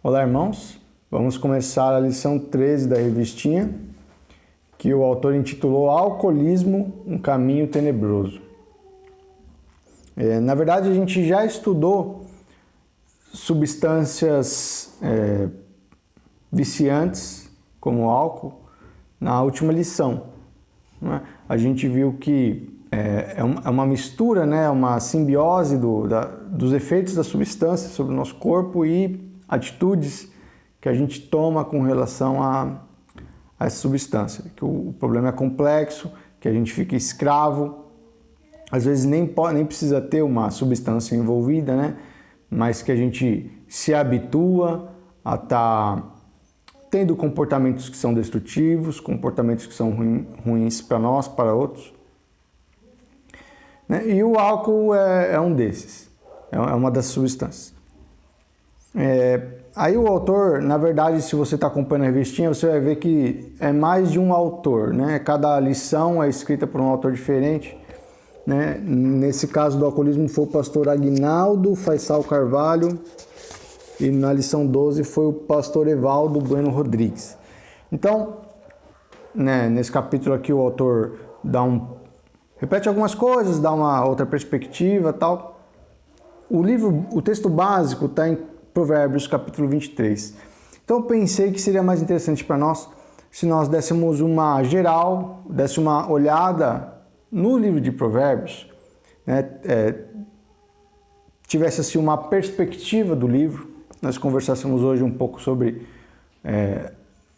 Olá, irmãos. Vamos começar a lição 13 da revistinha, que o autor intitulou Alcoolismo, um caminho tenebroso. Na verdade, a gente já estudou substâncias viciantes, como o álcool, na última lição. Né? A gente viu que é uma mistura, né? Uma simbiose dos efeitos da substância sobre o nosso corpo e atitudes que a gente toma com relação a essa substância. Que o problema é complexo, que a gente fica escravo, às vezes nem precisa ter uma substância envolvida, né? Mas que a gente se habitua a estar tendo comportamentos que são destrutivos, comportamentos que são ruins para nós, para outros. Né? E o álcool é um desses, é uma das substâncias. Aí o autor, na verdade, se você está acompanhando a revistinha, você vai ver que é mais de um autor, né? Cada lição é escrita por um autor diferente. Né? Nesse caso do alcoolismo foi o pastor Aguinaldo Faisal Carvalho e na lição 12 foi o pastor Evaldo Bueno Rodrigues. Então, né, nesse capítulo aqui o autor repete algumas coisas, dá uma outra perspectiva e tal. O texto básico está em Provérbios capítulo 23. Então eu pensei que seria mais interessante para nós se nós desse uma olhada no livro de Provérbios, né, tivesse assim uma perspectiva do livro. Nós conversássemos hoje um pouco sobre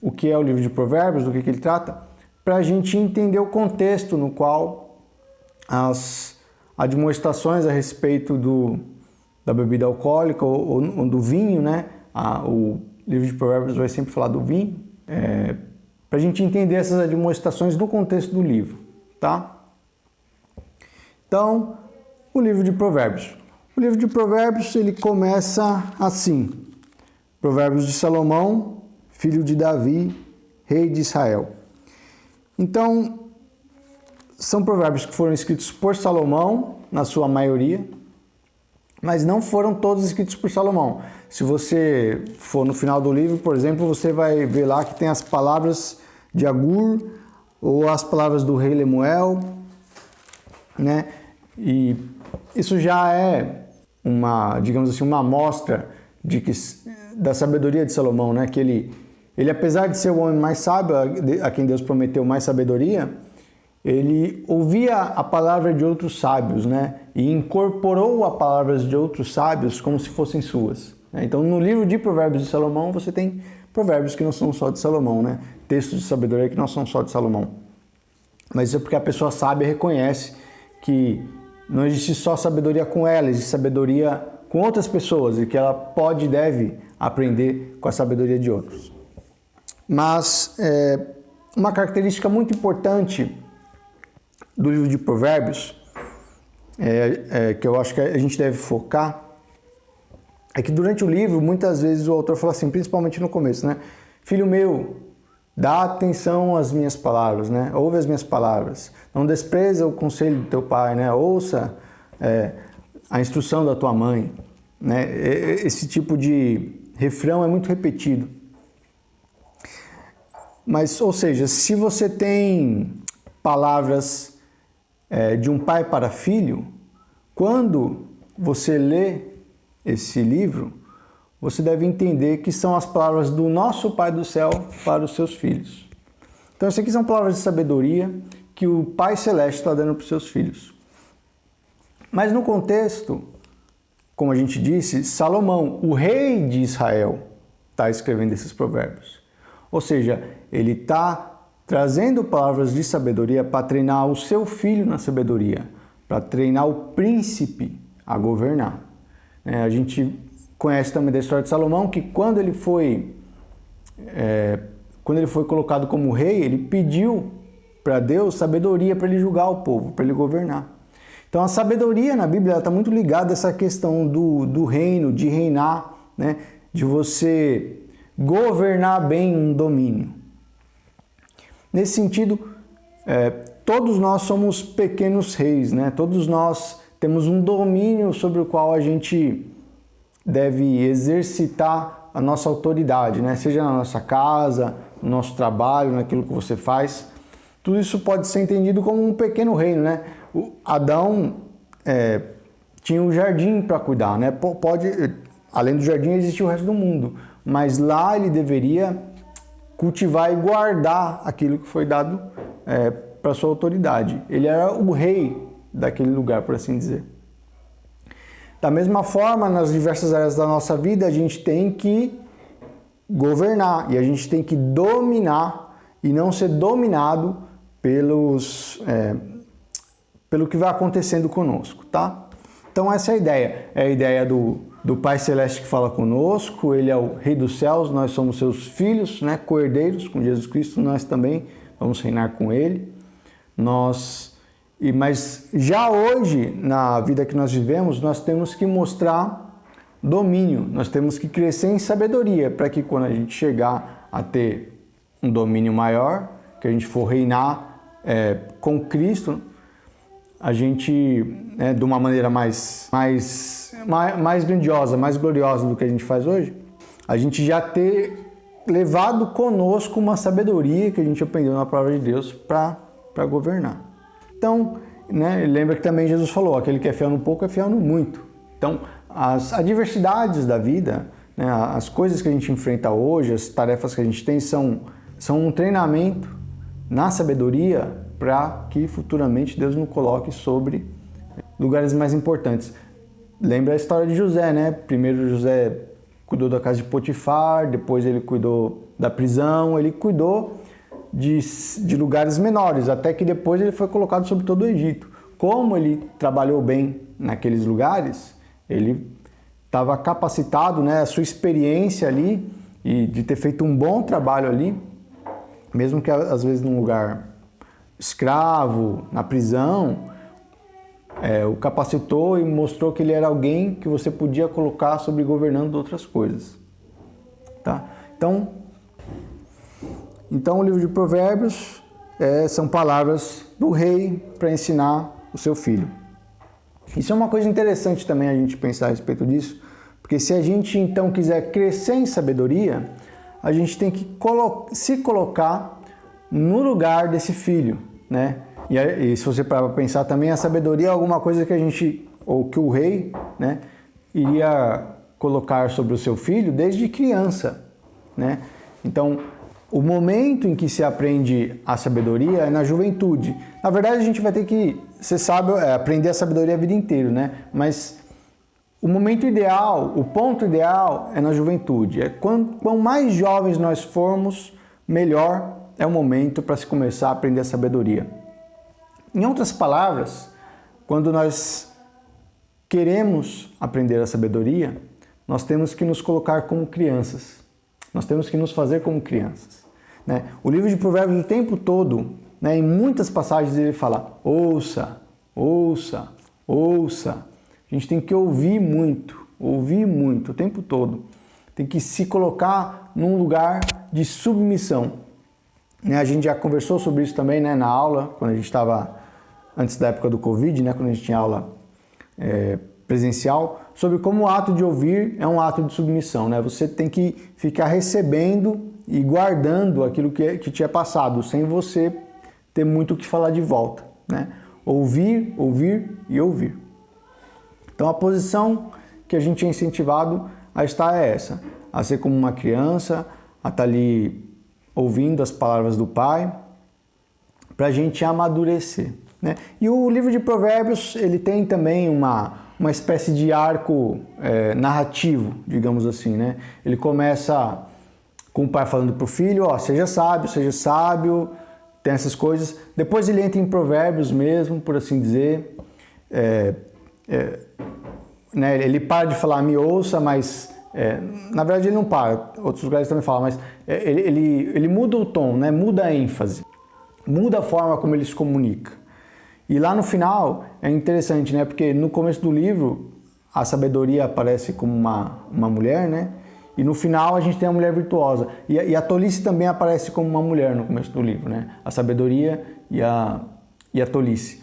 o que é o livro de Provérbios, do que ele trata, para a gente entender o contexto no qual as admoestações a respeito da bebida alcoólica ou do vinho, né? O livro de Provérbios vai sempre falar do vinho, para a gente entender essas admoestações no contexto do livro, tá? Então, o livro de Provérbios. O livro de Provérbios, ele começa assim: Provérbios de Salomão, filho de Davi, rei de Israel. Então, são provérbios que foram escritos por Salomão, na sua maioria, mas não foram todos escritos por Salomão. Se você for no final do livro, por exemplo, você vai ver lá que tem as palavras de Agur ou as palavras do rei Lemuel, né? E isso já é digamos assim, uma amostra da sabedoria de Salomão, né? Que ele apesar de ser o homem mais sábio, a quem Deus prometeu mais sabedoria, ele ouvia a palavra de outros sábios, né? E incorporou a palavras de outros sábios como se fossem suas. Então, no livro de Provérbios de Salomão, você tem provérbios que não são só de Salomão, né? Textos de sabedoria que não são só de Salomão. Mas isso é porque a pessoa sábia reconhece que não existe só sabedoria com ela, existe sabedoria com outras pessoas e que ela pode e deve aprender com a sabedoria de outros. Mas uma característica muito importante do livro de Provérbios, que eu acho que a gente deve focar, é que durante o livro, muitas vezes o autor fala assim, principalmente no começo, né? Filho meu, dá atenção às minhas palavras, né? Ouve as minhas palavras. Não despreza o conselho do teu pai, né? Ouça a instrução da tua mãe, né? Esse tipo de refrão é muito repetido. Mas, ou seja, se você tem palavras de um pai para filho, quando você lê esse livro, você deve entender que são as palavras do nosso Pai do céu para os seus filhos. Então, isso aqui são palavras de sabedoria que o Pai Celeste está dando para os seus filhos. Mas no contexto, como a gente disse, Salomão, o rei de Israel, está escrevendo esses provérbios. Ou seja, ele está trazendo palavras de sabedoria para treinar o seu filho na sabedoria, para treinar o príncipe a governar. A gente conhece também da história de Salomão que quando ele foi colocado como rei, ele pediu para Deus sabedoria para ele julgar o povo, para ele governar. Então a sabedoria na Bíblia está muito ligada a essa questão do reino, de reinar, né? De você governar bem um domínio. Nesse sentido, todos nós somos pequenos reis, né? Todos nós temos um domínio sobre o qual a gente deve exercitar a nossa autoridade, né? Seja na nossa casa, no nosso trabalho, naquilo que você faz. Tudo isso pode ser entendido como um pequeno reino, né? Adão tinha um jardim para cuidar, né? Além do jardim existia o resto do mundo, mas lá ele deveria cultivar e guardar aquilo que foi dado para sua autoridade. Ele era o rei daquele lugar, por assim dizer. Da mesma forma, nas diversas áreas da nossa vida, a gente tem que governar e a gente tem que dominar e não ser dominado pelo que vai acontecendo conosco, tá? Então essa é a ideia do Pai Celeste que fala conosco. Ele é o Rei dos céus, nós somos seus filhos, né, co-herdeiros com Jesus Cristo, nós também vamos reinar com Ele. Mas já hoje, na vida que nós vivemos, nós temos que mostrar domínio, nós temos que crescer em sabedoria, para que quando a gente chegar a ter um domínio maior, que a gente for reinar com Cristo, a gente, de uma maneira mais grandiosa, mais gloriosa do que a gente faz hoje, a gente já ter levado conosco uma sabedoria que a gente aprendeu na palavra de Deus para governar. Então, lembra que também Jesus falou, aquele que é fiel no pouco é fiel no muito. Então, as adversidades da vida, né, as coisas que a gente enfrenta hoje, as tarefas que a gente tem são um treinamento na sabedoria para que futuramente Deus nos coloque sobre lugares mais importantes. Lembra a história de José, né? Primeiro José cuidou da casa de Potifar, depois ele cuidou da prisão, ele cuidou de lugares menores, até que depois ele foi colocado sobre todo o Egito. Como ele trabalhou bem naqueles lugares, ele estava capacitado, né, a sua experiência ali e de ter feito um bom trabalho ali, mesmo que às vezes num lugar escravo, na prisão, o capacitou e mostrou que ele era alguém que você podia colocar sobre governando outras coisas. Tá? Então o livro de Provérbios são palavras do rei para ensinar o seu filho. Isso é uma coisa interessante também a gente pensar a respeito disso, porque se a gente então quiser crescer em sabedoria, a gente tem que se colocar no lugar desse filho, né? E se você parar para pensar também, a sabedoria é alguma coisa que que o rei, né, iria colocar sobre o seu filho desde criança, né? Então, o momento em que se aprende a sabedoria é na juventude. Na verdade, a gente vai ter que, você sabe, aprender a sabedoria a vida inteira, né? Mas o momento ideal, o ponto ideal é na juventude. Quanto mais jovens nós formos, melhor é o momento para se começar a aprender a sabedoria. Em outras palavras, quando nós queremos aprender a sabedoria, nós temos que nos colocar como crianças. Nós temos que nos fazer como crianças. Né? O livro de Provérbios o tempo todo, né, em muitas passagens ele fala, ouça, ouça, ouça. A gente tem que ouvir muito o tempo todo. Tem que se colocar num lugar de submissão. A gente já conversou sobre isso também, né, na aula, quando a gente estava, antes da época do Covid, né, quando a gente tinha aula presencial, sobre como o ato de ouvir é um ato de submissão. Né? Você tem que ficar recebendo e guardando aquilo que te é passado, sem você ter muito o que falar de volta. Né? Ouvir, ouvir e ouvir. Então a posição que a gente é incentivado a estar é essa, a ser como uma criança, a estar ali ouvindo as palavras do Pai, para a gente amadurecer. Né? E o livro de Provérbios, ele tem também uma espécie de arco narrativo, digamos assim. Né? Ele começa com o pai falando para o filho, seja sábio, tem essas coisas. Depois ele entra em Provérbios mesmo, por assim dizer. Né? Ele para de falar, me ouça, mas... na verdade ele não para, outros lugares também falam, mas ele muda o tom, né? Muda a ênfase, muda a forma como ele se comunica. E lá no final é interessante, né? Porque no começo do livro a sabedoria aparece como uma mulher, né? E no final a gente tem a mulher virtuosa. E a tolice também aparece como uma mulher no começo do livro, né? A sabedoria e a tolice.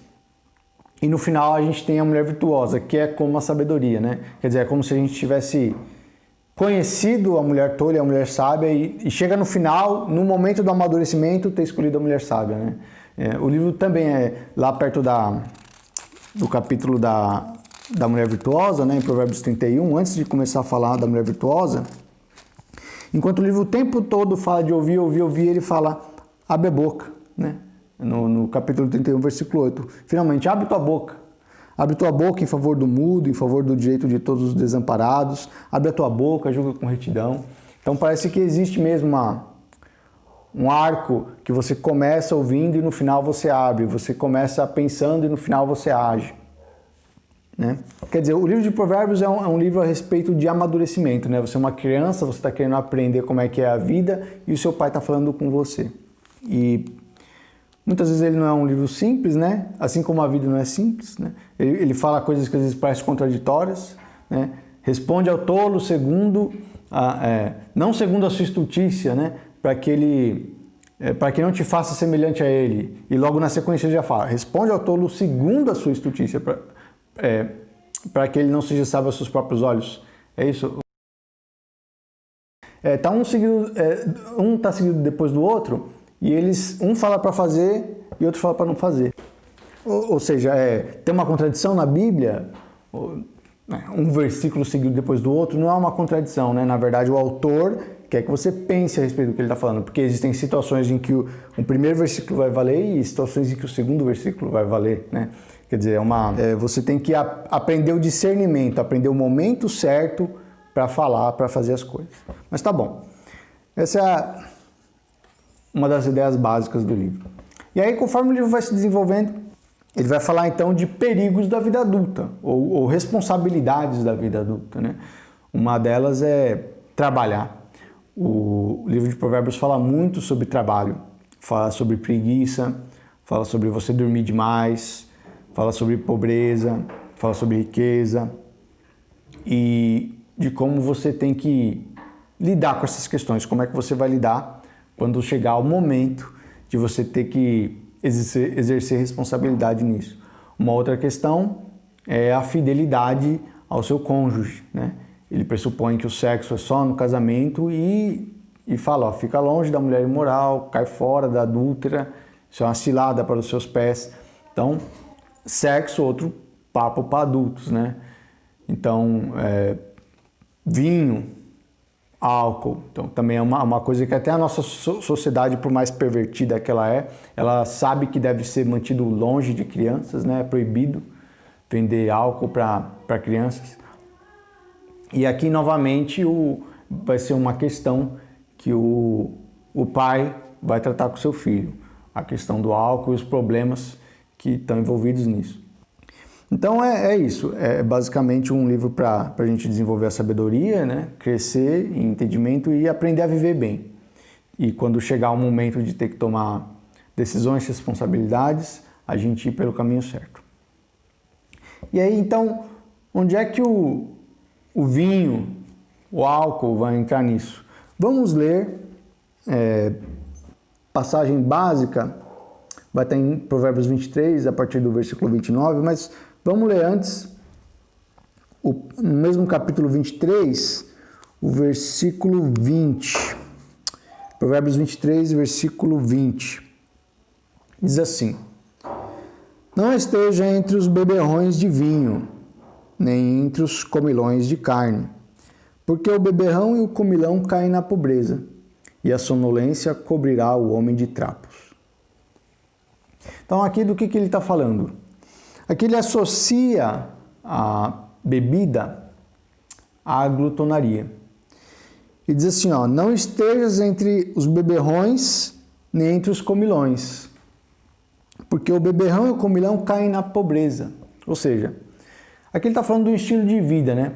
E no final a gente tem a mulher virtuosa, que é como a sabedoria, né? Quer dizer, é como se a gente estivesse conhecido a mulher tola e a mulher sábia e chega no final, no momento do amadurecimento, ter escolhido a mulher sábia, né? O livro também é lá perto do capítulo da mulher virtuosa, né, em Provérbios 31, antes de começar a falar da mulher virtuosa, enquanto o livro o tempo todo fala de ouvir, ele fala, abre a boca, né? No capítulo 31, versículo 8. Finalmente, abre tua boca. Abre tua boca em favor do mudo, em favor do direito de todos os desamparados. Abre a tua boca, julga com retidão. Então parece que existe mesmo um arco que você começa ouvindo e no final você abre. Você começa pensando e no final você age. Né? Quer dizer, o livro de Provérbios é um livro a respeito de amadurecimento. Né? Você é uma criança, você está querendo aprender como é que é a vida e o seu pai está falando com você. E muitas vezes ele não é um livro simples, né? Assim como a vida não é simples. Né? Ele fala coisas que às vezes parecem contraditórias. Né? Responde ao tolo não segundo a sua estultícia, né? Para que não te faça semelhante a ele. E logo na sequência ele já fala, responde ao tolo segundo a sua estultícia, para que ele não seja sábio aos seus próprios olhos. É isso? Tá um tá seguido depois do outro, e um fala para fazer e outro fala para não fazer. Ou seja, tem uma contradição na Bíblia, um versículo seguido depois do outro, não é uma contradição, né? Na verdade, o autor quer que você pense a respeito do que ele está falando, porque existem situações em que o primeiro versículo vai valer e situações em que o segundo versículo vai valer, né? Quer dizer, você tem que aprender o discernimento, aprender o momento certo para falar, para fazer as coisas. Mas tá bom. Essa é uma das ideias básicas do livro. E aí, conforme o livro vai se desenvolvendo, ele vai falar então de perigos da vida adulta, ou responsabilidades da vida adulta, né? Uma delas é trabalhar. O livro de Provérbios fala muito sobre trabalho, fala sobre preguiça, fala sobre você dormir demais, fala sobre pobreza, fala sobre riqueza e de como você tem que lidar com essas questões, como é que você vai lidar quando chegar o momento de você ter que exercer responsabilidade nisso. Uma outra questão é a fidelidade ao seu cônjuge, né? Ele pressupõe que o sexo é só no casamento e fala, fica longe da mulher imoral, cai fora da adúltera, isso é uma cilada para os seus pés. Então, sexo, outro papo para adultos, né? Então, vinho, álcool, então também é uma coisa que até a nossa sociedade, por mais pervertida que ela sabe que deve ser mantido longe de crianças, né? É proibido vender álcool para crianças. E aqui, novamente, vai ser uma questão que o pai vai tratar com seu filho. A questão do álcool e os problemas que estão envolvidos nisso. Então, é isso. É basicamente um livro para a gente desenvolver a sabedoria, né? Crescer em entendimento e aprender a viver bem. E quando chegar o momento de ter que tomar decisões e responsabilidades, a gente ir pelo caminho certo. E aí, então, onde é que o vinho, o álcool vai entrar nisso? Vamos ler passagem básica, vai estar em Provérbios 23, a partir do versículo 29, mas vamos ler antes, no mesmo capítulo 23, o versículo 20. Provérbios 23, versículo 20. Diz assim: não esteja entre os beberrões de vinho, nem entre os comilões de carne, porque o beberrão e o comilão caem na pobreza, e a sonolência cobrirá o homem de trapos. Então aqui do que ele está falando? Aqui ele associa a bebida à glutonaria. E diz assim, não estejas entre os beberrões nem entre os comilões, porque o beberrão e o comilão caem na pobreza. Ou seja, aqui ele está falando do estilo de vida, né?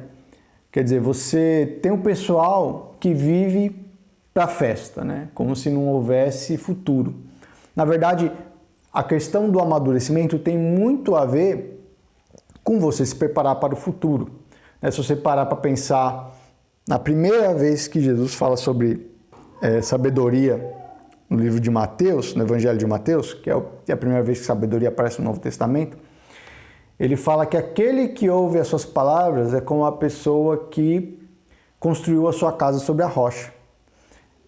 Quer dizer, você tem um pessoal que vive para a festa, né? Como se não houvesse futuro. Na verdade, a questão do amadurecimento tem muito a ver com você se preparar para o futuro. Se você parar para pensar na primeira vez que Jesus fala sobre sabedoria no livro de Mateus, no Evangelho de Mateus, que é a primeira vez que sabedoria aparece no Novo Testamento, ele fala que aquele que ouve as suas palavras é como a pessoa que construiu a sua casa sobre a rocha.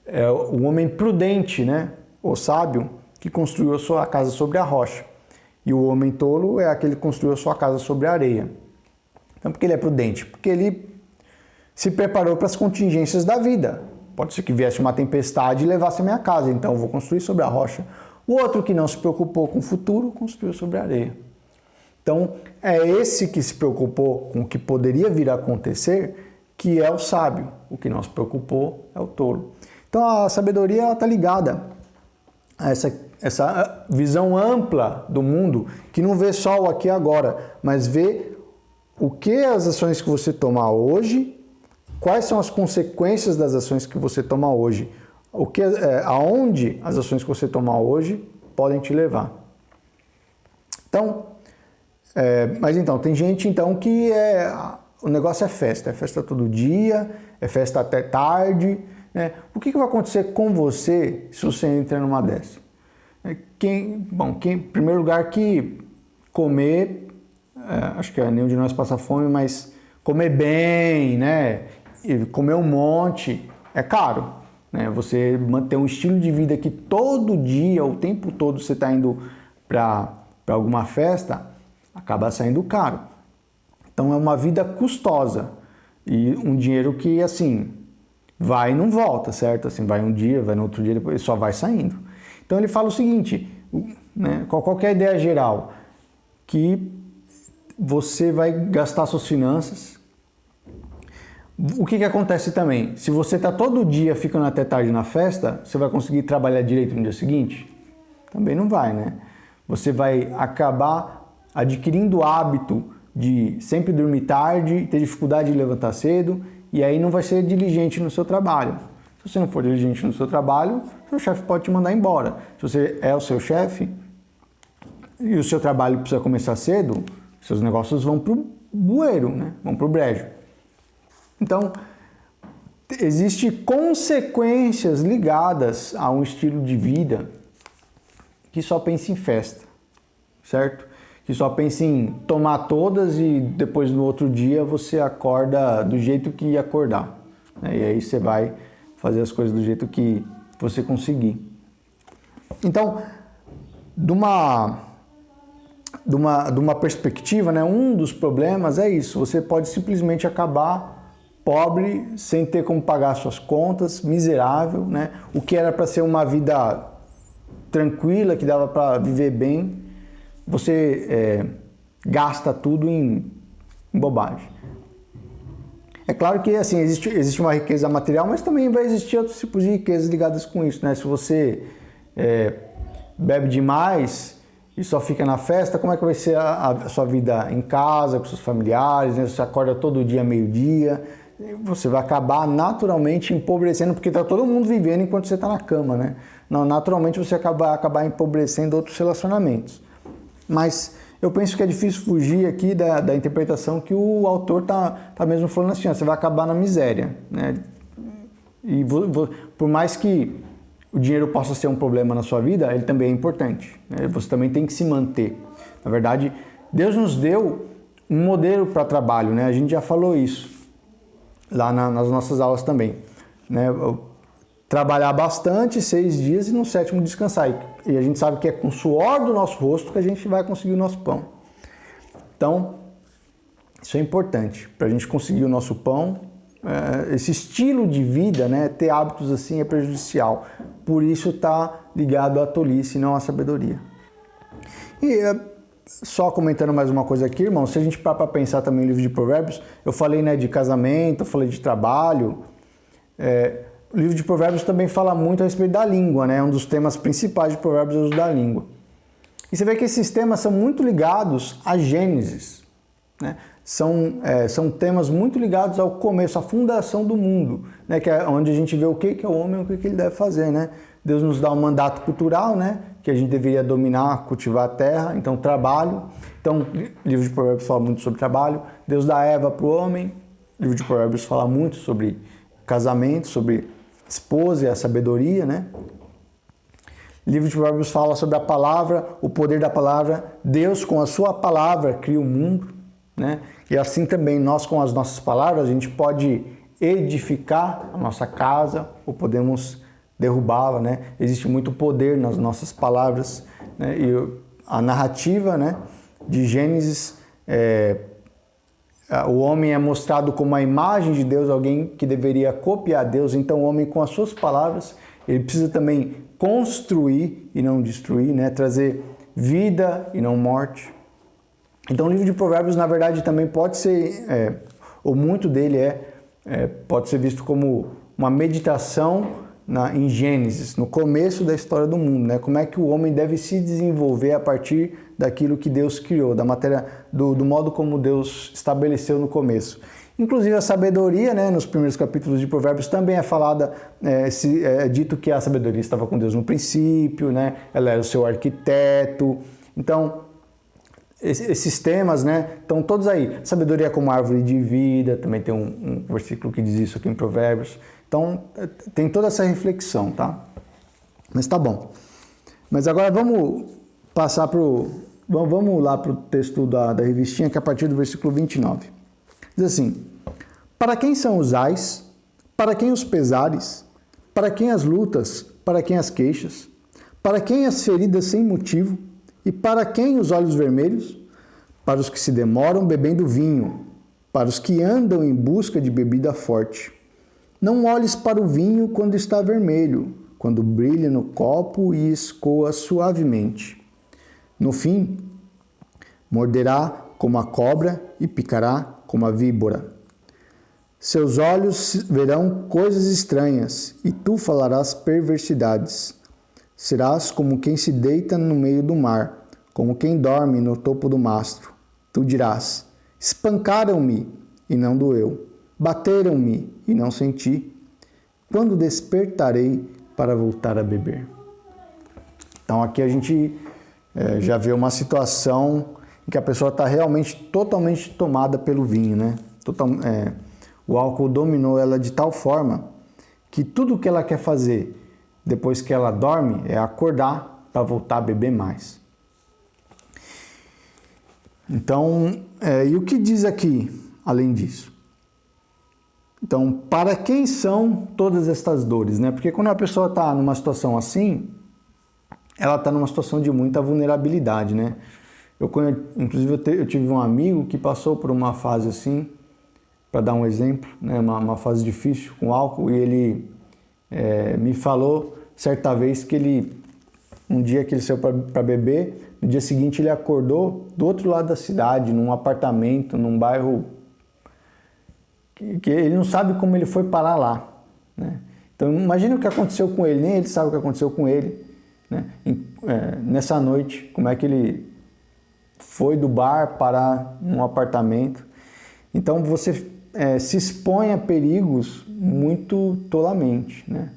É o homem prudente, né? O sábio, que construiu a sua casa sobre a rocha. E o homem tolo é aquele que construiu a sua casa sobre a areia. Então, por que ele é prudente? Porque ele se preparou para as contingências da vida. Pode ser que viesse uma tempestade e levasse a minha casa, então eu vou construir sobre a rocha. O outro que não se preocupou com o futuro, construiu sobre a areia. Então, é esse que se preocupou com o que poderia vir a acontecer, que é o sábio. O que não se preocupou é o tolo. Então, a sabedoria está ligada a essa visão ampla do mundo, que não vê só o aqui e agora, mas vê o que as ações que você tomar hoje, quais são as consequências das ações que você toma hoje, aonde as ações que você tomar hoje podem te levar. Então, mas então, tem gente então que o negócio é festa em todo dia, é festa até tarde, né? O que vai acontecer com você se você entra numa dessa? Em primeiro lugar, que comer, acho que nenhum de nós passa fome, mas comer bem, né? E comer um monte é caro, né? Você manter um estilo de vida que todo dia, o tempo todo você está indo para alguma festa, acaba saindo caro. Então é uma vida custosa e um dinheiro que assim vai e não volta, certo? Assim, vai um dia, vai no outro dia, depois só vai saindo. Então ele fala o seguinte, né, qual que é a ideia geral? Que você vai gastar suas finanças. O que acontece também? Se você está todo dia ficando até tarde na festa, você vai conseguir trabalhar direito no dia seguinte? Também não vai, né? Você vai acabar adquirindo o hábito de sempre dormir tarde, ter dificuldade de levantar cedo, e aí não vai ser diligente no seu trabalho. Se você não for diligente no seu trabalho, seu chefe pode te mandar embora. Se você é o seu chefe e o seu trabalho precisa começar cedo, seus negócios vão para o bueiro, né? Vão para o brejo. Então, existem consequências ligadas a um estilo de vida que só pensa em festa, certo? Que só pensa em tomar todas e depois no outro dia você acorda do jeito que ia acordar, né? E aí você vai fazer as coisas do jeito que você conseguir. Então, de uma perspectiva, né, um dos problemas é isso, você pode simplesmente acabar pobre, sem ter como pagar suas contas, miserável, né? O que era para ser uma vida tranquila, que dava para viver bem, você gasta tudo em bobagem. É claro que assim, existe uma riqueza material, mas também vai existir outros tipos de riquezas ligadas com isso, né? Se você bebe demais e só fica na festa, como é que vai ser a sua vida em casa, com seus familiares, né? Você acorda todo dia, meio-dia, você vai acabar naturalmente empobrecendo, porque está todo mundo vivendo enquanto você está na cama, né? Não, naturalmente você acabar empobrecendo outros relacionamentos. Mas eu penso que é difícil fugir aqui da interpretação que o autor tá mesmo falando assim, ó, você vai acabar na miséria, né? E por mais que o dinheiro possa ser um problema na sua vida, ele também é importante, né? Você também tem que se manter. Na verdade, Deus nos deu um modelo para trabalho, né? A gente já falou isso lá nas nossas aulas também, né? Trabalhar bastante 6 dias e no 7º descansar. E a gente sabe que é com o suor do nosso rosto que a gente vai conseguir o nosso pão. Então, isso é importante. Para a gente conseguir o nosso pão, esse estilo de vida, né, ter hábitos assim é prejudicial. Por isso está ligado à tolice e não à sabedoria. E só comentando mais uma coisa aqui, irmão, se a gente parar para pensar também no livro de Provérbios, eu falei, né, de casamento, eu falei de trabalho, o livro de Provérbios também fala muito a respeito da língua, né? Um dos temas principais de Provérbios é o uso da língua. E você vê que esses temas são muito ligados a Gênesis, né? São temas muito ligados ao começo, à fundação do mundo, né? Que é onde a gente vê o que é o homem e o que ele deve fazer, né? Deus nos dá um mandato cultural, né? Que a gente deveria dominar, cultivar a terra, então trabalho. Então, o livro de Provérbios fala muito sobre trabalho. Deus dá Eva para o homem. O livro de Provérbios fala muito sobre casamento, sobre esposa e a sabedoria, né? O livro de Provérbios fala sobre a palavra, o poder da palavra. Deus, com a sua palavra, cria o mundo, né? E assim também nós, com as nossas palavras, a gente pode edificar a nossa casa ou podemos derrubá-la, né? Existe muito poder nas nossas palavras, né? E a narrativa, né, de Gênesis, o homem é mostrado como a imagem de Deus, alguém que deveria copiar Deus. Então o homem, com as suas palavras, ele precisa também construir e não destruir, né? Trazer vida e não morte. Então o livro de Provérbios, na verdade, também pode ser, ou muito dele pode ser visto como uma meditação em Gênesis, no começo da história do mundo, né? Como é que o homem deve se desenvolver a partir daquilo que Deus criou, da matéria, do modo como Deus estabeleceu no começo. Inclusive a sabedoria, né, nos primeiros capítulos de Provérbios também é falada, é dito que a sabedoria estava com Deus no princípio, né? Ela era o seu arquiteto. Então, esses temas, né, estão todos aí. Sabedoria como árvore de vida, também tem um versículo que diz isso aqui em Provérbios. Então, tem toda essa reflexão, tá? Mas tá bom. Mas agora vamos passar vamos lá para o texto da revistinha, que é a partir do versículo 29. Diz assim: para quem são os ais? Para quem os pesares? Para quem as lutas? Para quem as queixas? Para quem as feridas sem motivo? E para quem os olhos vermelhos? Para os que se demoram bebendo vinho, para os que andam em busca de bebida forte. Não olhes para o vinho quando está vermelho, quando brilha no copo e escoa suavemente. No fim, morderá como a cobra e picará como a víbora. Seus olhos verão coisas estranhas e tu falarás perversidades. Serás como quem se deita no meio do mar, como quem dorme no topo do mastro. Tu dirás: espancaram-me e não doeu. Bateram-me e não senti. Quando despertarei para voltar a beber? Então aqui a gente já vê uma situação em que a pessoa está realmente totalmente tomada pelo vinho, né? O álcool dominou ela de tal forma que tudo que ela quer fazer depois que ela dorme é acordar para voltar a beber mais. Então, e o que diz aqui além disso? Então, para quem são todas estas dores, né? Porque quando a pessoa está numa situação assim, ela está numa situação de muita vulnerabilidade, né? Inclusive, eu tive um amigo que passou por uma fase assim, para dar um exemplo, né? Uma fase difícil com álcool, e ele me falou certa vez que um dia que ele saiu para beber, no dia seguinte ele acordou do outro lado da cidade, num apartamento, num bairro que ele não sabe como ele foi parar lá, né? Então imagina o que aconteceu com ele, nem ele sabe o que aconteceu com ele, né? Nessa noite, como é que ele foi do bar parar num apartamento. Então você se expõe a perigos muito tolamente, né?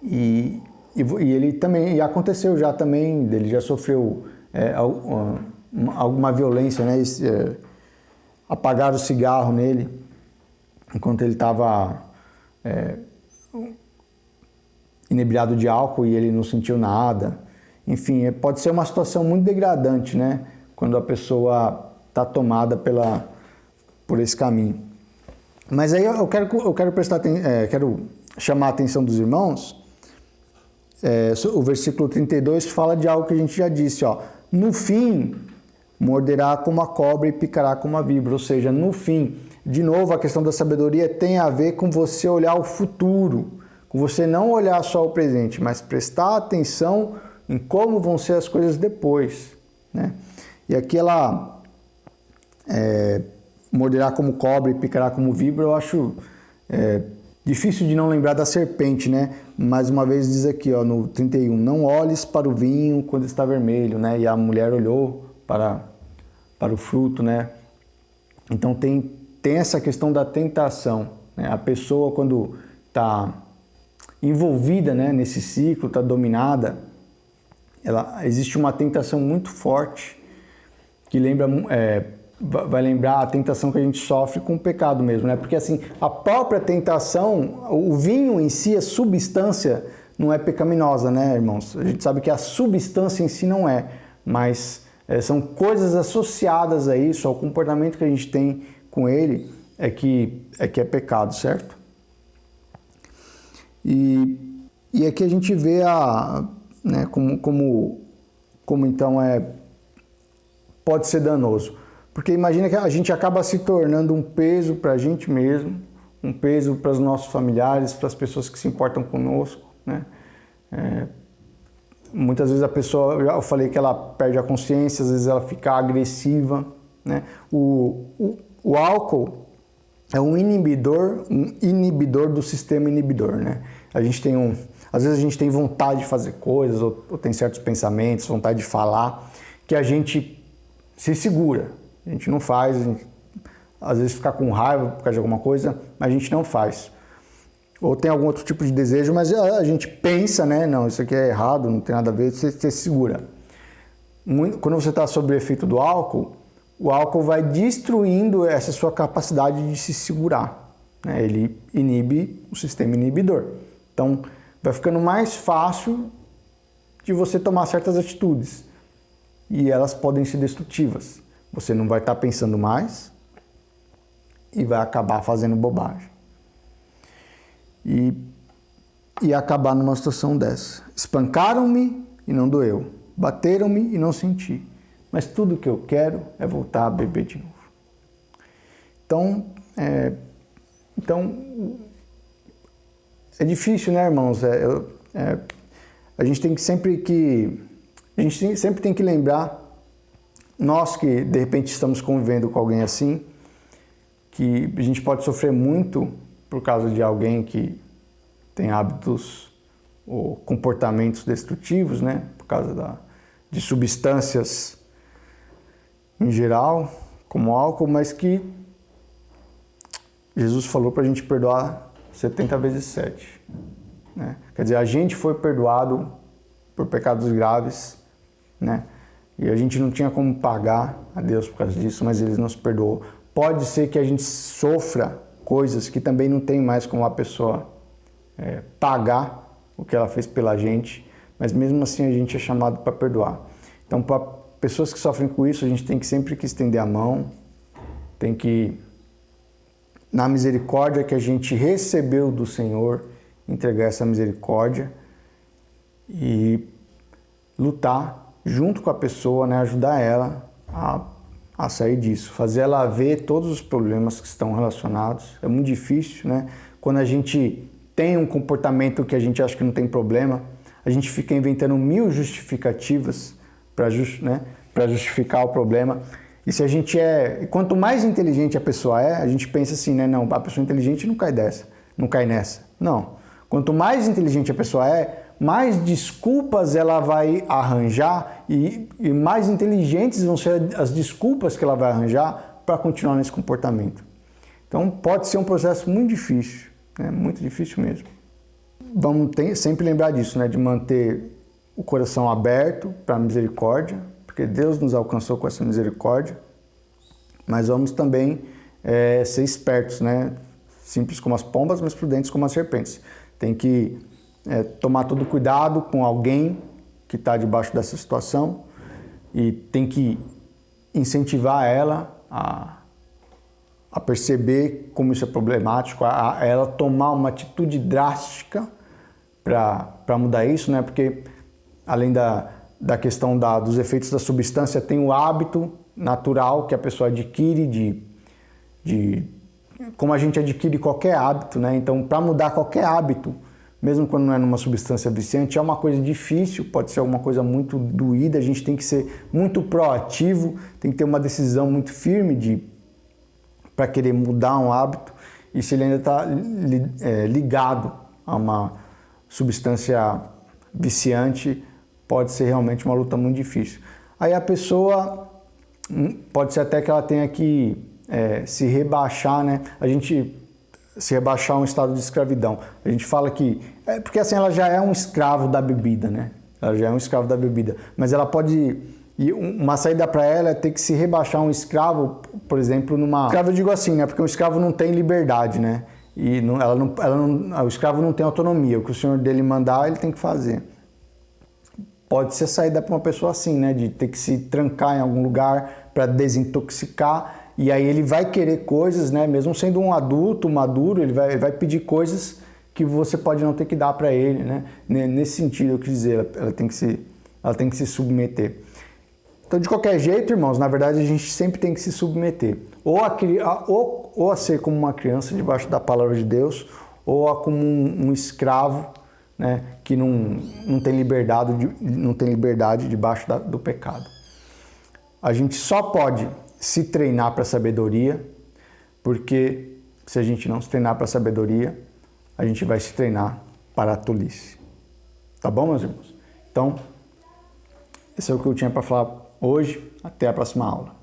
E ele também, e aconteceu já também, ele já sofreu alguma violência, né? Apagaram o cigarro nele enquanto ele estava inebriado de álcool e ele não sentiu nada. Enfim, pode ser uma situação muito degradante, né? Quando a pessoa está tomada por esse caminho. Mas aí eu quero prestar quero chamar a atenção dos irmãos. O versículo 32 fala de algo que a gente já disse, ó. No fim, morderá como a cobra e picará como a víbora. Ou seja, no fim, de novo, a questão da sabedoria tem a ver com você olhar o futuro, com você não olhar só o presente, mas prestar atenção em como vão ser as coisas depois, né? E aqui ela morderá como cobra e picará como víbora. Eu acho difícil de não lembrar da serpente, né? Mais uma vez diz aqui, ó, no 31, não olhes para o vinho quando está vermelho, né? E a mulher olhou para o fruto, né? Então tem essa questão da tentação, né? A pessoa, quando está envolvida, né, nesse ciclo, está dominada, existe uma tentação muito forte que vai lembrar a tentação que a gente sofre com o pecado mesmo, né? Porque assim, a própria tentação, o vinho em si, a substância não é pecaminosa, né, irmãos? A gente sabe que a substância em si não é, mas são coisas associadas a isso, ao comportamento que a gente tem com ele, é que é pecado, certo? E aqui a gente vê né, como então pode ser danoso. Porque imagina que a gente acaba se tornando um peso para a gente mesmo, um peso para os nossos familiares, para as pessoas que se importam conosco, né? Muitas vezes a pessoa, eu falei que ela perde a consciência, às vezes ela fica agressiva, né? O álcool é um inibidor do sistema inibidor, né? Às vezes a gente tem vontade de fazer coisas, ou tem certos pensamentos, vontade de falar, que a gente se segura, a gente não faz, às vezes fica com raiva por causa de alguma coisa, mas a gente não faz. Ou tem algum outro tipo de desejo, mas a gente pensa, né? Não, isso aqui é errado, não tem nada a ver, você se segura. Quando você está sob o efeito do álcool, o álcool vai destruindo essa sua capacidade de se segurar, né? Ele inibe o sistema inibidor. Então, vai ficando mais fácil de você tomar certas atitudes. E elas podem ser destrutivas. Você não vai estar pensando mais e vai acabar fazendo bobagem. E acabar numa situação dessa. Espancaram-me e não doeu. Bateram-me e não senti. Mas tudo que eu quero é voltar a beber de novo. Então é difícil, né, irmãos? A gente sempre tem que lembrar, nós que de repente estamos convivendo com alguém assim, que a gente pode sofrer muito por causa de alguém que tem hábitos ou comportamentos destrutivos, né? Por causa de substâncias em geral, como álcool, mas que Jesus falou para a gente perdoar 70 vezes 7. Né? Quer dizer, a gente foi perdoado por pecados graves, né? E a gente não tinha como pagar a Deus por causa disso, mas Ele nos perdoou. Pode ser que a gente sofra coisas que também não tem mais como a pessoa pagar o que ela fez pela gente, mas mesmo assim a gente é chamado para perdoar. Então, para pessoas que sofrem com isso, a gente tem que sempre estender a mão, tem que, na misericórdia que a gente recebeu do Senhor, entregar essa misericórdia e lutar junto com a pessoa, né, ajudar ela a sair disso, fazer ela ver todos os problemas que estão relacionados. É muito difícil, né? Quando a gente tem um comportamento que a gente acha que não tem problema, a gente fica inventando 1000 justificativas para justificar o problema. E se a gente quanto mais inteligente a pessoa a gente pensa assim, né? Não, a pessoa inteligente não cai nessa. Não. Quanto mais inteligente a pessoa mais desculpas ela vai arranjar e mais inteligentes vão ser as desculpas que ela vai arranjar para continuar nesse comportamento. Então pode ser um processo muito difícil, né? Muito difícil mesmo. Vamos sempre lembrar disso, né? De manter o coração aberto para a misericórdia, porque Deus nos alcançou com essa misericórdia, mas vamos também ser espertos, né? Simples como as pombas, mas prudentes como as serpentes. Tem que tomar todo cuidado com alguém que está debaixo dessa situação e tem que incentivar ela a perceber como isso é problemático, a ela tomar uma atitude drástica para mudar isso, né? Porque além da questão dos efeitos da substância, tem o hábito natural que a pessoa adquire como a gente adquire qualquer hábito, né? Então, para mudar qualquer hábito, mesmo quando não é numa substância viciante, é uma coisa difícil, pode ser alguma coisa muito doída, a gente tem que ser muito proativo, tem que ter uma decisão muito firme para querer mudar um hábito, e se ele ainda está ligado a uma substância viciante, pode ser realmente uma luta muito difícil. Aí a pessoa, pode ser até que ela tenha que se rebaixar, né? A gente se rebaixar a um estado de escravidão. A gente fala que... porque assim, ela já é um escravo da bebida, né? Ela já é um escravo da bebida. Mas ela pode... E uma saída para ela é ter que se rebaixar um escravo, por exemplo, numa... Escravo eu digo assim, né? Porque o escravo não tem liberdade, né? E o escravo não tem autonomia. O que o senhor dele mandar, ele tem que fazer. Pode ser saída para uma pessoa assim, né? De ter que se trancar em algum lugar para desintoxicar E aí ele vai querer coisas, né? Mesmo sendo um adulto, maduro, ele vai pedir coisas que você pode não ter que dar para ele, né? Nesse sentido, eu quis dizer, ela tem que se submeter. Então, de qualquer jeito, irmãos, na verdade a gente sempre tem que se submeter. Ou a ser como uma criança debaixo da palavra de Deus, ou a como um escravo, né, que não tem liberdade debaixo do pecado. A gente só pode se treinar para a sabedoria, porque se a gente não se treinar para a sabedoria, a gente vai se treinar para a tolice. Tá bom, meus irmãos? Então, esse é o que eu tinha para falar hoje. Até a próxima aula.